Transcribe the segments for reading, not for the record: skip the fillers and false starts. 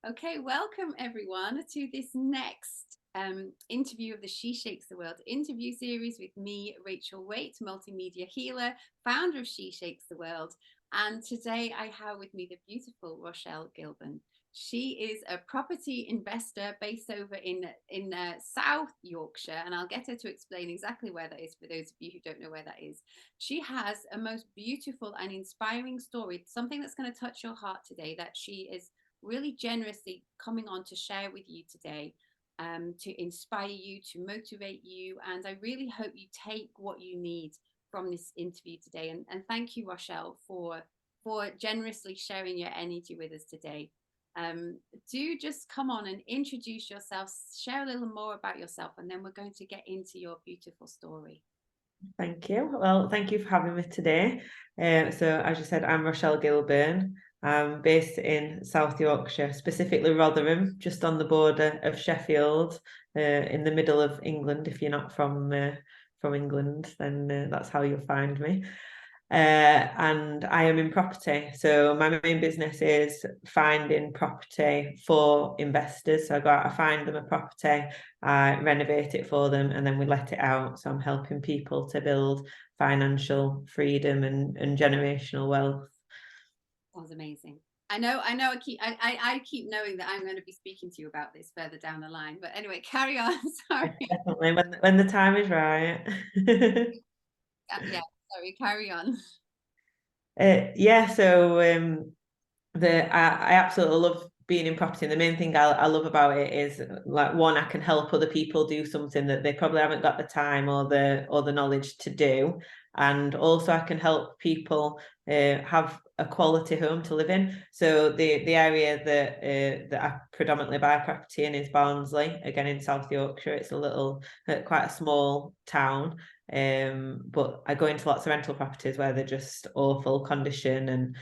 Okay, welcome everyone to this next interview of the She Shakes the World interview series with me, Rachel Waite, multimedia healer, founder of She Shakes the World. And today I have with me the beautiful Rochelle Gilburn. She is a property investor based over in South Yorkshire, and I'll get her to explain exactly where that is for those of you who don't know where that is. She has a most beautiful and inspiring story, something that's going to touch your heart today, that she is really generously coming on to share with you today, to inspire you, to motivate you. And I really hope you take what you need from this interview today. And thank you, Rochelle, for generously sharing your energy with us today. Do just come on and introduce yourself, share a little more about yourself, and then we're going to get into your beautiful story. Thank you. Well, thank you for having me today. So, as you said, I'm Rochelle Gilburn. I'm based in South Yorkshire, specifically Rotherham, just on the border of Sheffield, in the middle of England. If you're not from England, then that's how you'll find me. And I am in property. So my main business is finding property for investors. So I find them a property, I renovate it for them, and then we let it out. So I'm helping people to build financial freedom and generational wealth. That was amazing. I keep knowing that I'm going to be speaking to you about this further down the line. But anyway, carry on. Sorry. Definitely when the time is right. Yeah, sorry, carry on. Yeah, so I absolutely love being in property. And the main thing I love about it is, like, one, I can help other people do something that they probably haven't got the time or the knowledge to do. And also I can help people have a quality home to live in. So the area that I predominantly buy property in is Barnsley, again in South Yorkshire. It's a little, quite a small town. But I go into lots of rental properties where they're just awful condition, and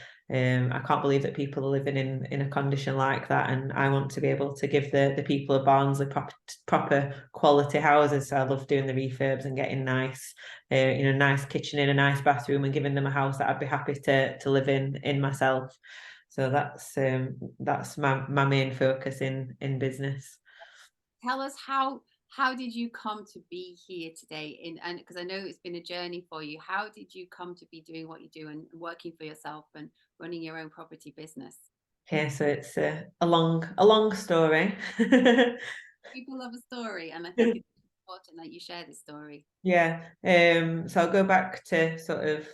I can't believe that people are living in a condition like that, and I want to be able to give the people of Barnsley proper quality houses. So I love doing the refurbs and getting nice, nice kitchen in, a nice bathroom, and giving them a house that I'd be happy to live in myself. So that's my main focus in business. Tell us how did you come to be here today? And because I know it's been a journey for you, how did you come to be doing what you do and working for yourself and running your own property business? Okay, so it's a long story. People love a story, and I think it's important that you share this story. Yeah. So I'll go back to sort of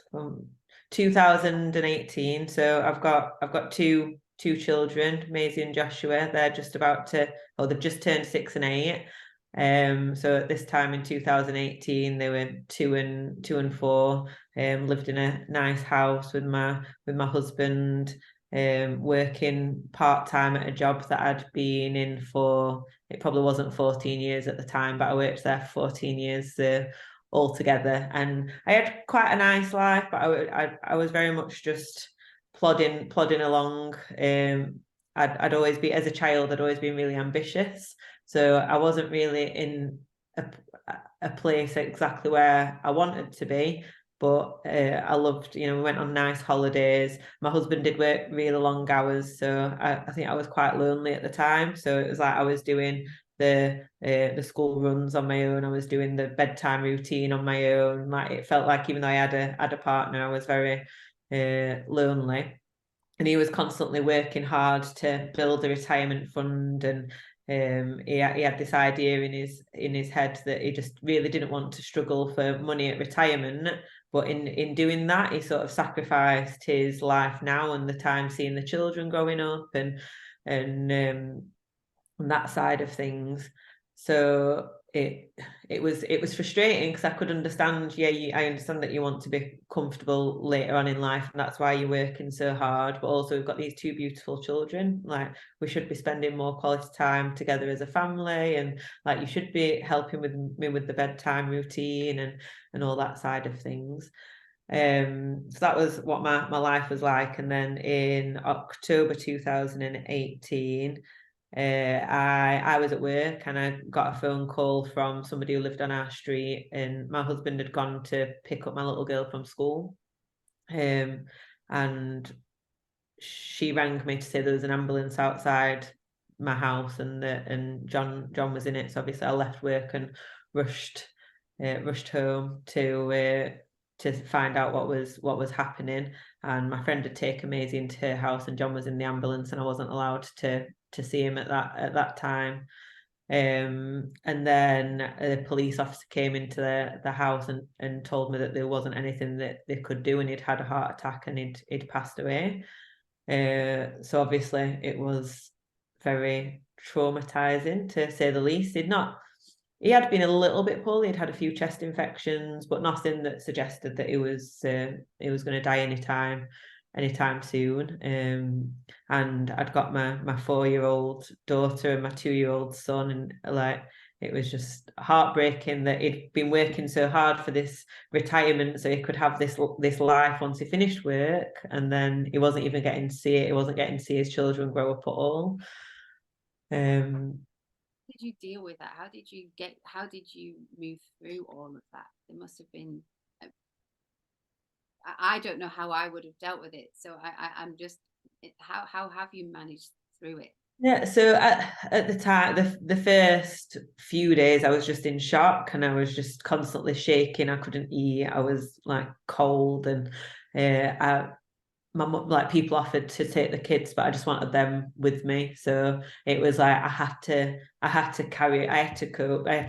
2018. So I've got two children, Maisie and Joshua. They've just turned 6 and 8. So at this time in 2018, they were two and 4. Lived in a nice house with my husband. Working part-time at a job that I'd been in for, it probably wasn't 14 years at the time, but I worked there for 14 years altogether. And I had quite a nice life, but I was very much just plodding along. I'd always be, as a child, I'd always been really ambitious. So I wasn't really in a place exactly where I wanted to be. But I loved, we went on nice holidays. My husband did work really long hours, so I think I was quite lonely at the time. So it was like I was doing the school runs on my own. I was doing the bedtime routine on my own. Like, it felt like, even though I had a partner, I was very lonely. And he was constantly working hard to build a retirement fund, and he had this idea in his head that he just really didn't want to struggle for money at retirement. But in doing that, he sort of sacrificed his life now and the time seeing the children growing up and that side of things. So it was frustrating, because I could understand, I understand that you want to be comfortable later on in life, and that's why you're working so hard. But also, we've got these two beautiful children. Like, we should be spending more quality time together as a family, and like, you should be helping with me with the bedtime routine and all that side of things. So that was what my life was like. And then in October 2018, I was at work, and I got a phone call from somebody who lived on our street, and my husband had gone to pick up my little girl from school. And she rang me to say there was an ambulance outside my house, and John was in it. So obviously I left work and rushed home to find out what was happening. And my friend had taken Maisie into her house, and John was in the ambulance, and I wasn't allowed to see him at that time. And then a police officer came into the house and told me that there wasn't anything that they could do, and he'd had a heart attack and he'd passed away. So obviously it was very traumatizing, to say the least. He had been a little bit poorly. He'd had a few chest infections, but nothing that suggested that he was going to die anytime soon. And I'd got my 4-year-old daughter and my 2-year-old son, and like, it was just heartbreaking that he'd been working so hard for this retirement so he could have this life once he finished work, and then he wasn't even getting to see it. He wasn't getting to see his children grow up at all. Did you deal with that? How did you move through all of that? There must have been, I don't know how I would have dealt with it. So I'm just, how have you managed through it? Yeah, so at the time, the first few days, I was just in shock, and I was just constantly shaking. I couldn't eat. I was like cold, and my mum, like, people offered to take the kids, but I just wanted them with me. So it was like I had to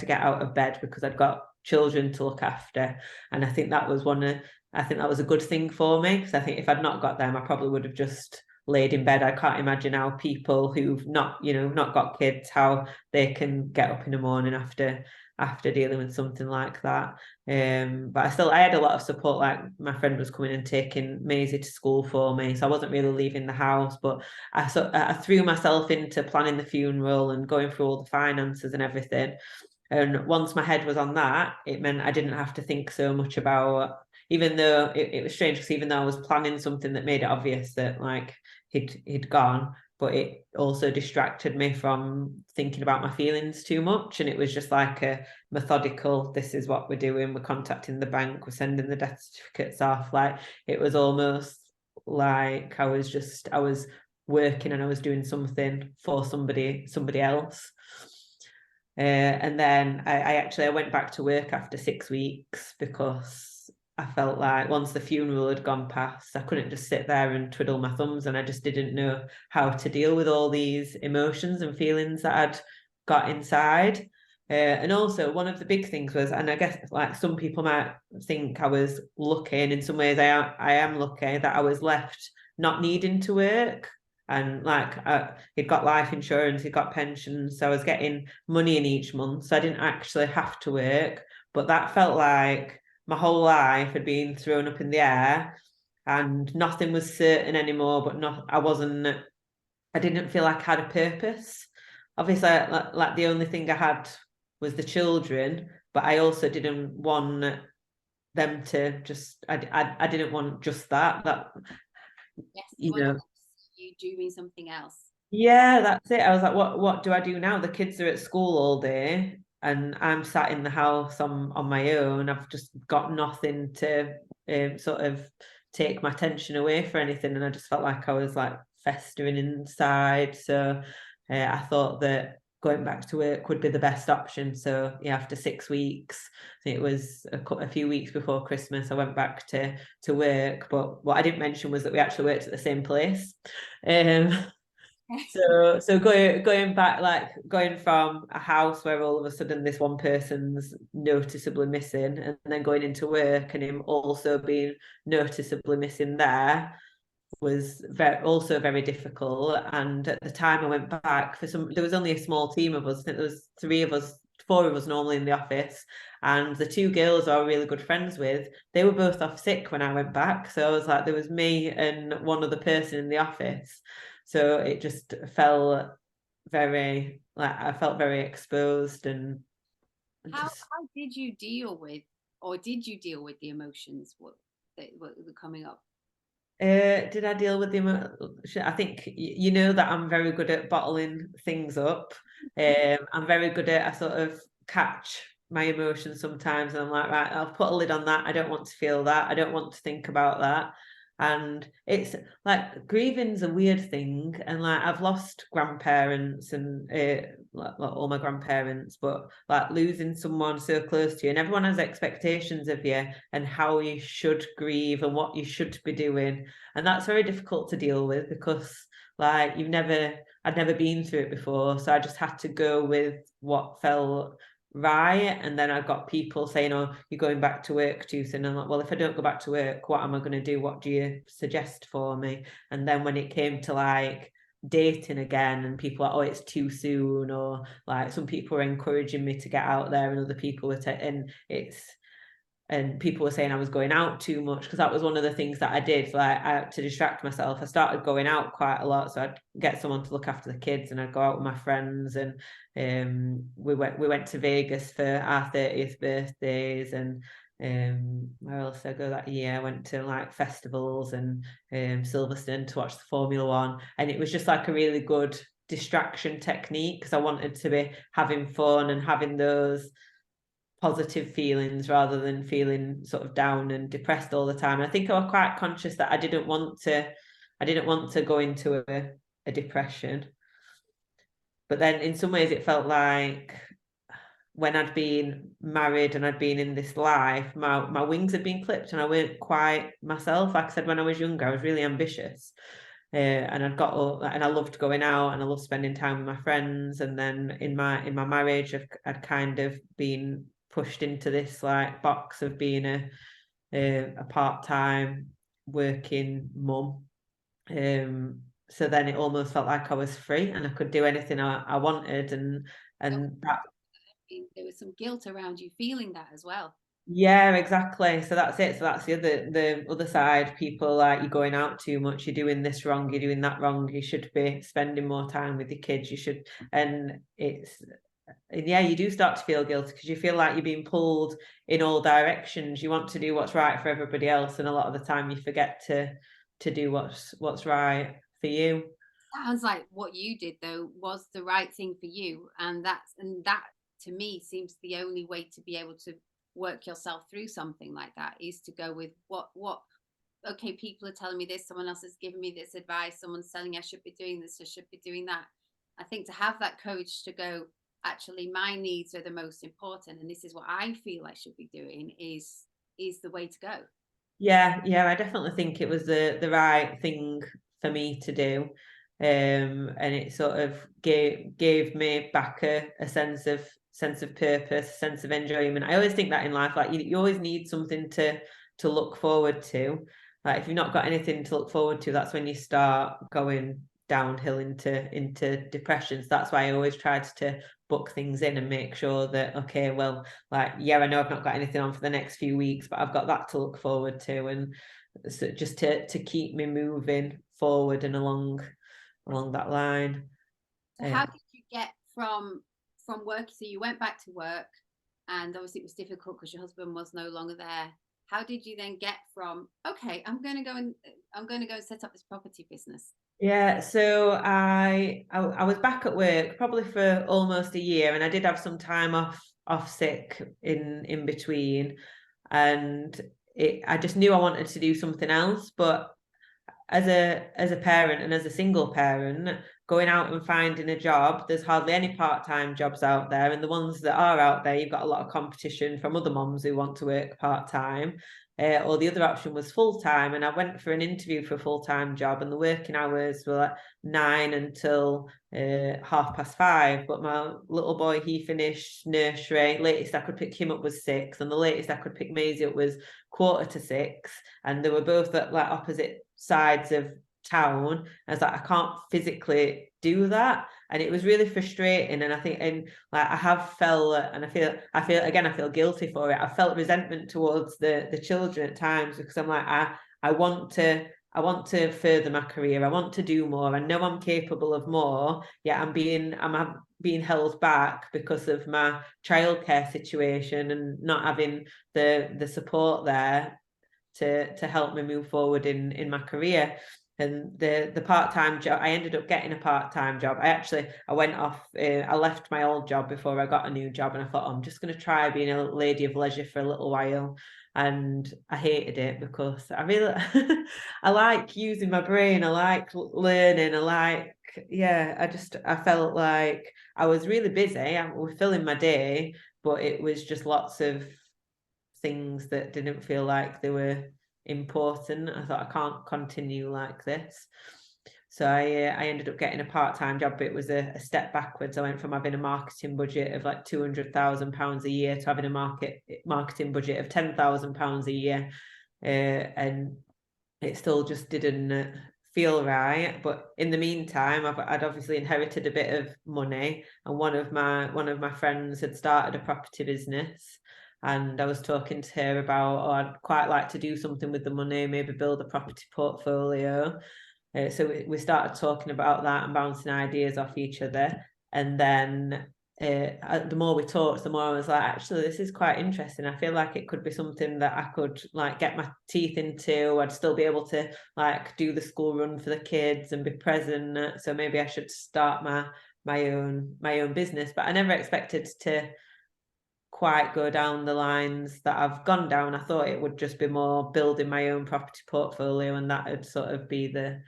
get out of bed because I'd got children to look after. And I think that was a good thing for me, because I think if I'd not got them, I probably would have just laid in bed. I can't imagine how people who've not got kids, how they can get up in the morning after dealing with something like that. But I had a lot of support. Like, my friend was coming and taking Maisie to school for me, so I wasn't really leaving the house. But I threw myself into planning the funeral and going through all the finances and everything. And once my head was on that, it meant I didn't have to think so much about, even though it was strange, because even though I was planning something that made it obvious that, like, he'd gone, but it also distracted me from thinking about my feelings too much. And it was just like a methodical, this is what we're doing, we're contacting the bank, we're sending the death certificates off. Like, it was almost like I was working and I was doing something for somebody else. And then I went back to work after 6 weeks, because I felt like once the funeral had gone past, I couldn't just sit there and twiddle my thumbs, and I just didn't know how to deal with all these emotions and feelings that I'd got inside. And also, one of the big things was, and I guess, like, some people might think I was lucky, and in some ways I am lucky, that I was left not needing to work. And like, he'd got life insurance, he'd got pensions, so I was getting money in each month, so I didn't actually have to work. But that felt like my whole life had been thrown up in the air, and nothing was certain anymore. But I didn't feel like I had a purpose. Obviously, like the only thing I had was the children, but I also didn't want them to just, I didn't want just that Yes, you know. you doing something else. Yeah, that's it. I was like, what do I do now? The kids are at school all day, and I'm sat in the house on my own. I've just got nothing to sort of take my attention away for anything, and I just felt like I was like festering inside. So I thought that going back to work would be the best option. So yeah, after 6 weeks, I think it was a few weeks before Christmas, I went back to work. But what I didn't mention was that we actually worked at the same place. So going back, like, going from a house where all of a sudden this one person's noticeably missing, and then going into work and him also being noticeably missing there, was also very difficult. And at the time I went back, there was only a small team of us. I think there was 4 of us normally in the office, and the 2 girls I was really good friends with, they were both off sick when I went back. So I was like, there was me and one other person in the office. So it just felt very, like, I felt very exposed. And How did you deal with, or did you deal with the emotions that were coming up? Did I deal with the emotion? I think you know that I'm very good at bottling things up. I'm very good at, I sort of catch my emotions sometimes, and I'm like, right, I'll put a lid on that. I don't want to feel that. I don't want to think about that. And it's like grieving's a weird thing, and like I've lost grandparents and like all my grandparents, but like losing someone so close to you, and everyone has expectations of you and how you should grieve and what you should be doing, and that's very difficult to deal with because like I'd never been through it before, so I just had to go with what felt right. And then I got people saying, oh, you're going back to work too soon. I'm like, well, if I don't go back to work, what am I going to do? What do you suggest for me? And then when it came to like dating again, and people are, oh, it's too soon, or like some people were encouraging me to get out there, and other people were and people were saying I was going out too much, because that was one of the things that I did. Like to distract myself, I started going out quite a lot. So I'd get someone to look after the kids, and I'd go out with my friends, and we went to Vegas for our 30th birthdays, and where else did I go that year? I went to like festivals and Silverstone to watch the Formula One, and it was just like a really good distraction technique, because I wanted to be having fun and having those positive feelings rather than feeling sort of down and depressed all the time. I think I was quite conscious that I didn't want to go into a depression. But then in some ways it felt like when I'd been married and I'd been in this life, my wings had been clipped and I weren't quite myself. Like I said, when I was younger, I was really ambitious. And I loved going out and I loved spending time with my friends. And then in my marriage, I'd kind of been pushed into this like box of being a part-time working mum. So then it almost felt like I was free and I could do anything I wanted, and that. There was some guilt around you feeling that as well. Yeah, exactly. So that's it. So that's the other side. People like, you're going out too much, you're doing this wrong, you're doing that wrong, you should be spending more time with your kids, you should. And yeah, you do start to feel guilty because you feel like you're being pulled in all directions. You want to do what's right for everybody else, and a lot of the time you forget to do what's right for you. Sounds like what you did though was the right thing for you, and that to me seems the only way to be able to work yourself through something like that, is to go with what okay, people are telling me this, someone else has given me this advice, someone's telling I should be doing this, I should be doing that. I think to have that courage to go, actually my needs are the most important and this is what I feel I should be doing, is the way to go. Yeah, I definitely think it was the right thing for me to do. And it sort of gave me back a sense of purpose, sense of enjoyment. I always think that in life, like you always need something to look forward to. Like if you've not got anything to look forward to, that's when you start going downhill into depressions. That's why I always tried to book things in and make sure that, okay, well, like, yeah, I know I've not got anything on for the next few weeks, but I've got that to look forward to. And so just to keep me moving forward and along that line. So how did you get from work? So you went back to work, and obviously it was difficult because your husband was no longer there. How did you then get from, okay, I'm going to go and set up this property business? Yeah, so I was back at work probably for almost a year, and I did have some time off sick in between, and I just knew I wanted to do something else. But as a parent and as a single parent, going out and finding a job, there's hardly any part-time jobs out there, and the ones that are out there, you've got a lot of competition from other moms who want to work part-time. Or the other option was full-time, and I went for an interview for a full-time job, and the working hours were like 9 until 5:30. But my little boy, he finished nursery, latest I could pick him up was 6, and the latest I could pick Maisie up was 5:45, and they were both at like opposite sides of town. I was like, I can't physically do that, and it was really frustrating. And I think, and like I have felt, and I feel guilty for it. I felt resentment towards the children at times, because I'm like, I want to further my career, I want to do more, I know I'm capable of more, yet I'm being held back because of my childcare situation and not having the support there to help me move forward in my career. And the part-time job, I ended up getting a part-time job. I went off, I left my old job before I got a new job, and I thought, oh, I'm just going to try being a lady of leisure for a little while. and I hated it because I really I like using my brain, I like learning, I felt like I was really busy, I was filling my day, but it was just lots of things that didn't feel like they were important. I thought I can't continue like this. So I ended up getting a part-time job, but it was a step backwards. I went from having a marketing budget of like £200,000 a year to having a marketing budget of £10,000 a year. And it still just didn't feel right. But in the meantime, I'd obviously inherited a bit of money, and one of my friends had started a property business. And I was talking to her about, oh, I'd quite like to do something with the money, maybe build a property portfolio. So we started talking about that and bouncing ideas off each other. And then the more we talked, the more I was like, actually, this is quite interesting. I feel like it could be something that I could like get my teeth into. I'd still be able to like do the school run for the kids and be present. So maybe I should start my own business. But I never expected to quite go down the lines that I've gone down. I thought it would just be more building my own property portfolio, and that would sort of be the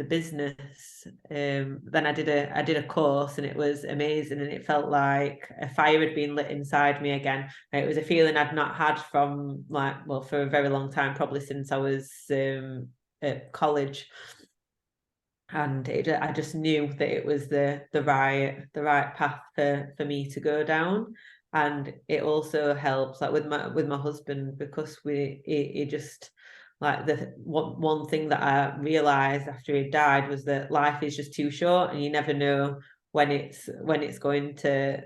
business. Then I did a course, and it was amazing, and it felt like a fire had been lit inside me again. It was a feeling I'd not had from for a very long time, probably since I was at college. And I just knew that it was the right path for me to go down. And it also helps like with my husband, because he just like the one thing that I realized after he died was that life is just too short, and you never know when it's going to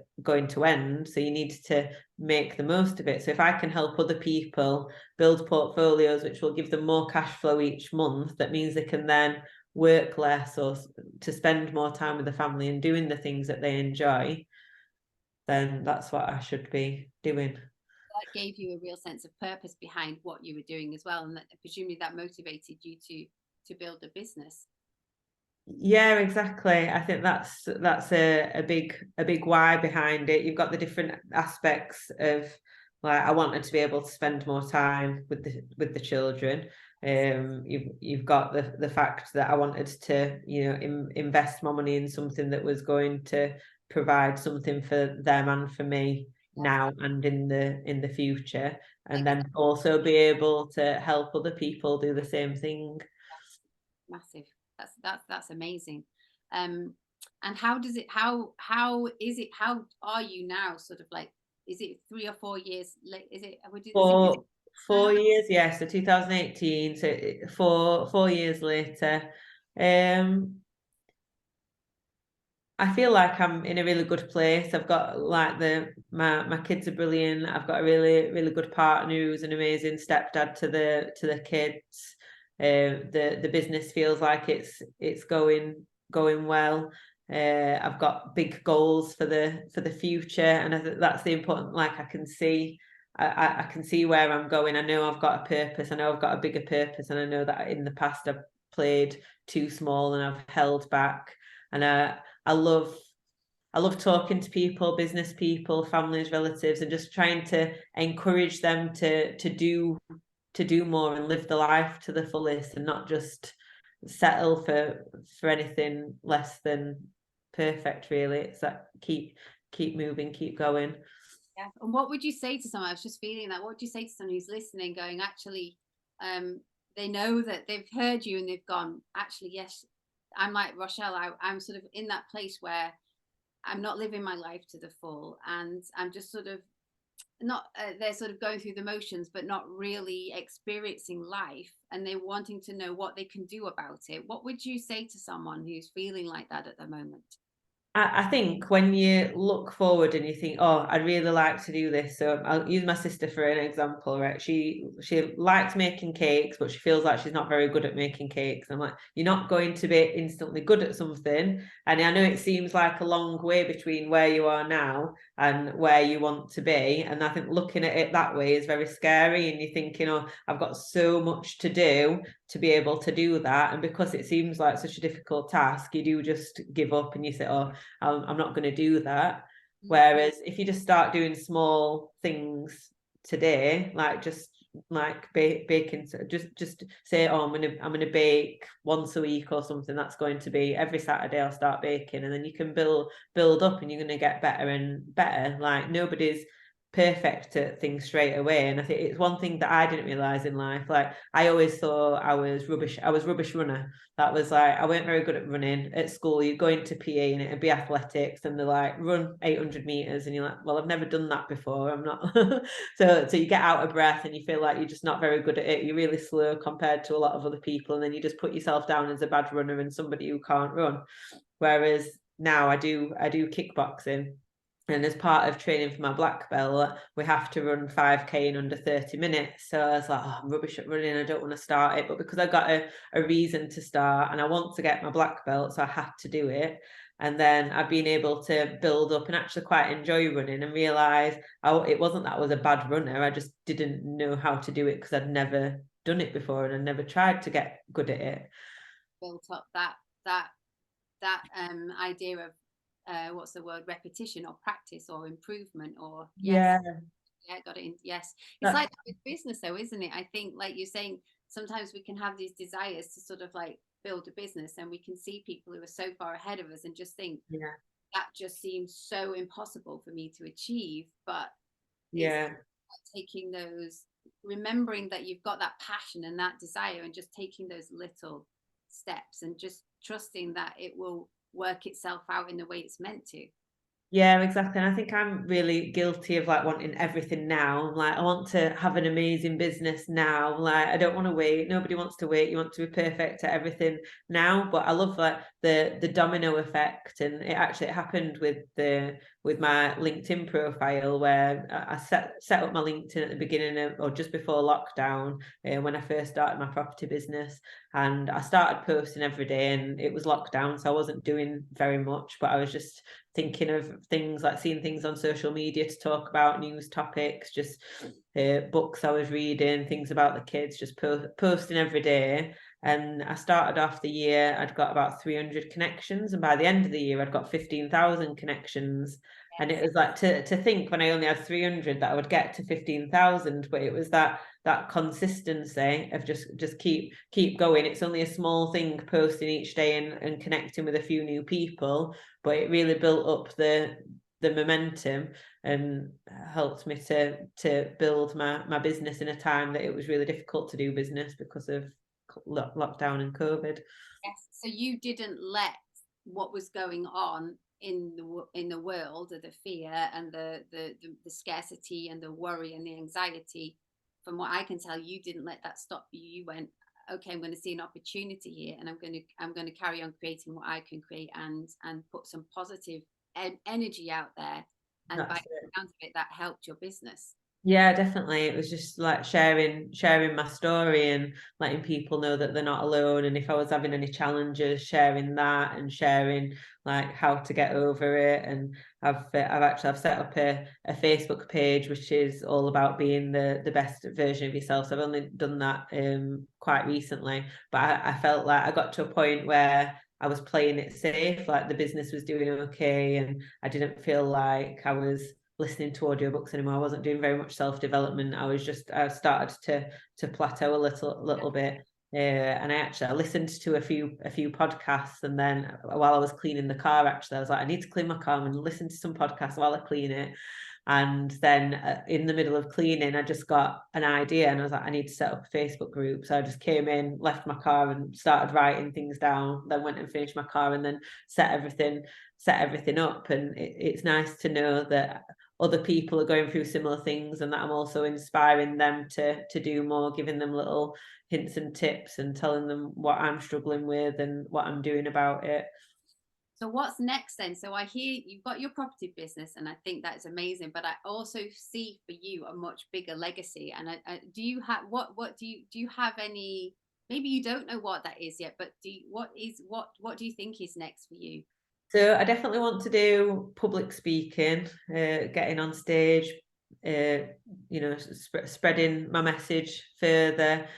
end. So you need to make the most of it. So if I can help other people build portfolios which will give them more cash flow each month, that means they can then work less or to spend more time with the family and doing the things that they enjoy, then that's what I should be doing. That gave you a real sense of purpose behind what you were doing as well, and that presumably that motivated you to build a business. Yeah, exactly. I think that's a big why behind it. You've got the different aspects of like I wanted to be able to spend more time with the children. You've got the fact that I wanted to invest my money in something that was going to provide something for them and for me now and in the future, and then also be able to help other people do the same thing. Massive. That's amazing. And how is it, how are you now, sort of like, is it 3 or 4 years late? Is it, would you think, 4 years, yes. So 2018, so 4 years later. I feel like I'm in a really good place. I've got like my kids are brilliant. I've got a really good partner who's an amazing stepdad to the kids. The business feels like it's going well. I've got big goals for the future, and I think that's the important. Like I can see where I'm going. I know I've got a purpose. I know I've got a bigger purpose, and I know that in the past I've played too small and I've held back. And I love talking to people, business people, families, relatives, and just trying to encourage them to do more and live the life to the fullest, and not just settle for anything less than perfect. Really, it's that keep moving, keep going. yeah. And what would you say to someone? I was just feeling that. What would you say to someone who's listening, going, actually, they know that they've heard you and they've gone, actually, yes, I'm like Rochelle. I'm sort of in that place where I'm not living my life to the full, and I'm just sort of not, they're sort of going through the motions, but not really experiencing life, and they're wanting to know what they can do about it. What would you say to someone who's feeling like that at the moment? I think when you look forward and you think, oh, I'd really like to do this. So I'll use my sister for an example, right? She likes making cakes, but she feels like she's not very good at making cakes. I'm like, you're not going to be instantly good at something. And I know it seems like a long way between where you are now and where you want to be. And I think looking at it that way is very scary. And you're thinking, oh, I've got so much to do to be able to do that. And because it seems like such a difficult task, you do just give up and you say, oh, I'm not going to do that. Whereas if you just start doing small things today, like just like baking, just say, oh, I'm gonna bake once a week or something. That's going to be every Saturday I'll start baking, and then you can build up, and you're going to get better and better. Like nobody's perfect at things straight away, and I think it's one thing that I didn't realize in life. Like I always thought I was rubbish runner. That was like, I weren't very good at running at school. You go into PE and it'd be athletics, and they're like, run 800 meters, and you're like, well, I've never done that before, I'm not. so you get out of breath and you feel like you're just not very good at it. You're really slow compared to a lot of other people, and then you just put yourself down as a bad runner and somebody who can't run. Whereas now I do kickboxing, and as part of training for my black belt, we have to run 5K in under 30 minutes. So I was like, oh, I'm rubbish at running, I don't want to start it. But because I got a reason to start, and I want to get my black belt, so I had to do it. And then I've been able to build up and actually quite enjoy running, and realise it wasn't that I was a bad runner. I just didn't know how to do it because I'd never done it before, and I never tried to get good at it. Built up that idea of what's the word, repetition or practice or improvement, or yes. Yeah, got it. Yes, it's like with business though, isn't it? I think, like you're saying, sometimes we can have these desires to sort of like build a business, and we can see people who are so far ahead of us and just think, that just seems so impossible for me to achieve. But it's taking those, remembering that you've got that passion and that desire, and just taking those little steps and just trusting that it will work itself out in the way it's meant to. Yeah, exactly. And I think I'm really guilty of like wanting everything now. Like I want to have an amazing business now. Like I don't want to wait. Nobody wants to wait. You want to be perfect at everything now. But I love like the domino effect. And it happened with my LinkedIn profile, where I set up my LinkedIn at the beginning of, or just before lockdown, when I first started my property business. And I started posting every day, and it was lockdown, so I wasn't doing very much, but I was just thinking of things, like seeing things on social media to talk about, news topics, just books I was reading, things about the kids, just posting every day. And I started off the year, I'd got about 300 connections, and by the end of the year I'd got 15,000 connections. And it was like to think, when I only had 300, that I would get to 15,000, but it was that consistency of just keep going. It's only a small thing, posting each day and connecting with a few new people, but it really built up the momentum and helped me to build my business in a time that it was really difficult to do business because of lockdown and COVID. Yes, so you didn't let what was going on in the world, or the fear and the scarcity and the worry and the anxiety, from what I can tell, you didn't let that stop you. You went, okay, I'm going to see an opportunity here, and I'm going to carry on creating what I can create, and put some positive energy out there. And by the sound of it, that helped your business. Yeah, definitely. It was just like sharing my story and letting people know that they're not alone. And if I was having any challenges, sharing that, and sharing like how to get over it. And I've set up a Facebook page which is all about being the best version of yourself. So I've only done that quite recently, but I felt like I got to a point where I was playing it safe, like the business was doing okay, and I didn't feel like I was listening to audiobooks anymore. I wasn't doing very much self-development. I started to plateau a little bit. And I listened to a few podcasts, and then while I was cleaning the car, actually I was like, I need to clean my car and listen to some podcasts while I clean it. And then in the middle of cleaning, I just got an idea, and I was like, I need to set up a Facebook group. So I just came in, left my car, and started writing things down, then went and finished my car, and then set everything up. And it's nice to know that other people are going through similar things, and that I'm also inspiring them to do more, giving them little hints and tips, and telling them what I'm struggling with and what I'm doing about it. So what's next then? So I hear you've got your property business, and I think that's amazing, but I also see for you a much bigger legacy. And do you have what do you have any, maybe you don't know what that is yet, but what do you think is next for you? So I definitely want to do public speaking, getting on stage, spreading my message further.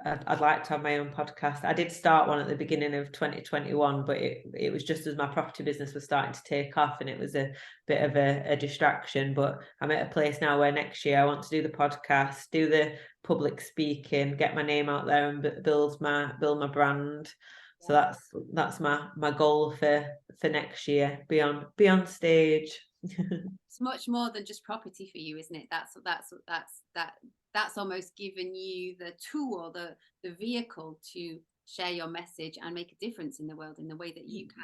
I'd like to have my own podcast. I did start one at the beginning of 2021, but it was just as my property business was starting to take off, and it was a bit of a distraction. But I'm at a place now where next year I want to do the podcast, do the public speaking, get my name out there, and build my brand. So that's my goal for next year. Be on stage. It's much more than just property for you, isn't it? That's almost given you the tool, the vehicle to share your message and make a difference in the world in the way that you can.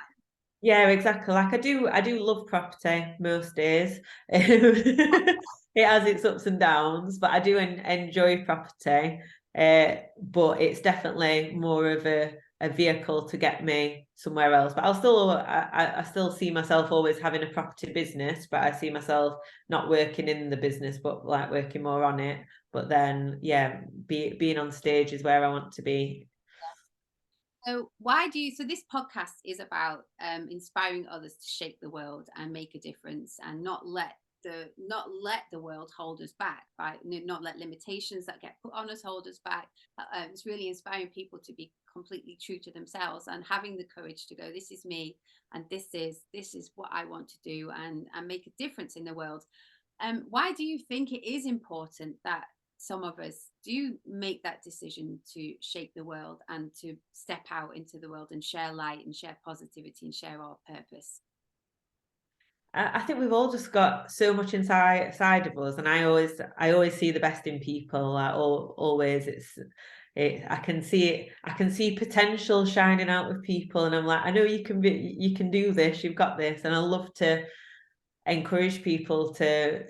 Yeah, exactly. Like I do love property most days. It has its ups and downs, but I do enjoy property. But it's definitely more of a vehicle to get me somewhere else. But I still see myself always having a property business, but I see myself not working in the business, but like working more on it. But then, yeah, being on stage is where I want to be. So so this podcast is about inspiring others to shape the world and make a difference, and not let the world hold us back, right? Not let limitations that get put on us hold us back. It's really inspiring people to be completely true to themselves and having the courage to go, this is me, and this is what I want to do, and make a difference in the world. Why do you think it is important that some of us do make that decision to shape the world and to step out into the world and share light and share positivity and share our purpose? I think we've all just got so much inside of us, and I always see the best in people. Like always, I can see potential shining out with people, and I'm like, I know you can do this. You've got this, and I love to encourage people to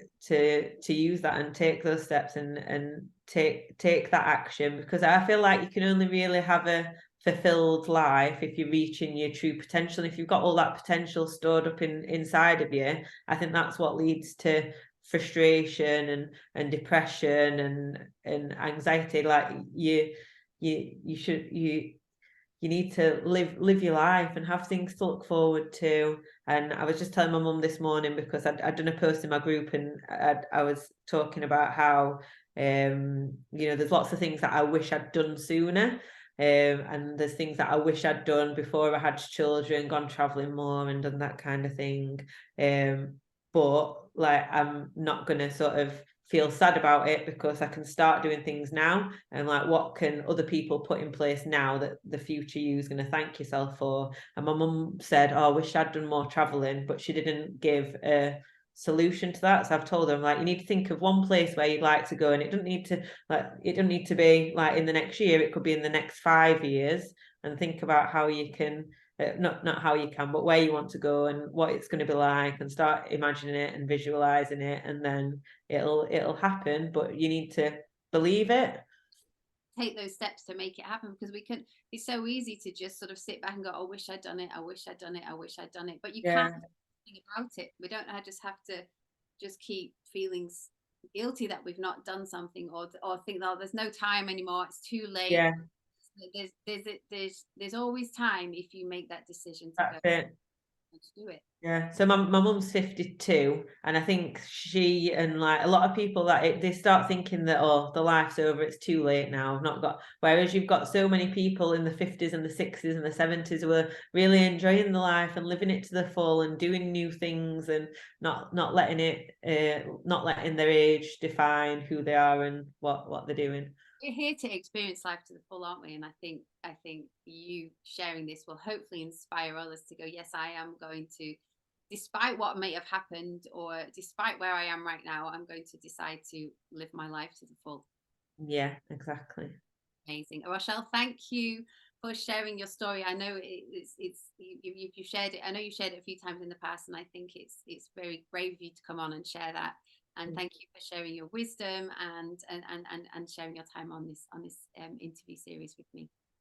use that and take those steps and take that action, because I feel like you can only really have a fulfilled life if you're reaching your true potential. If you've got all that potential stored up inside of you, I think that's what leads to frustration and depression and anxiety. Like you need to live your life and have things to look forward to. And I was just telling my mum this morning, because I'd done a post in my group, and I was talking about how there's lots of things that I wish I'd done sooner. And there's things that I wish I'd done before I had children, gone traveling more and done that kind of thing. But like, I'm not gonna sort of feel sad about it, because I can start doing things now, and like, what can other people put in place now that the future you is going to thank yourself for. And my mum said, oh, I wish I'd done more traveling, but she didn't give a solution to that. So I've told them, like, you need to think of one place where you'd like to go, and it doesn't need to be like in the next year, it could be in the next 5 years, and think about how you can not how you can, but where you want to go and what it's going to be like, and start imagining it and visualizing it, and then it'll happen. But you need to believe it. Take those steps to make it happen, because it's so easy to just sort of sit back and go, I wish I'd done it, I wish I'd done it, I wish I'd done it. But you can't do anything about it. We don't just have to just keep feeling guilty that we've not done something, or think, oh, there's no time anymore, it's too late. Yeah, there's always time if you make that decision to that's go it. to do it. Yeah, so my mum's 52, and I think she and like a lot of people that they start thinking that, oh, the life's over, it's too late now, I've not got. Whereas you've got so many people in the 50s and the 60s and the 70s who are really enjoying the life and living it to the full and doing new things, and not letting their age define who they are and what they're doing. We're here to experience life to the full, aren't we? And I think you sharing this will hopefully inspire others to go, yes, I am going to, despite what may have happened, or despite where I am right now, I'm going to decide to live my life to the full. Yeah, exactly. Amazing. Rochelle, thank you for sharing your story. I know you shared it. I know you shared it a few times in the past, and I think it's very brave of you to come on and share that. And thank you for sharing your wisdom and sharing your time on this interview series with me.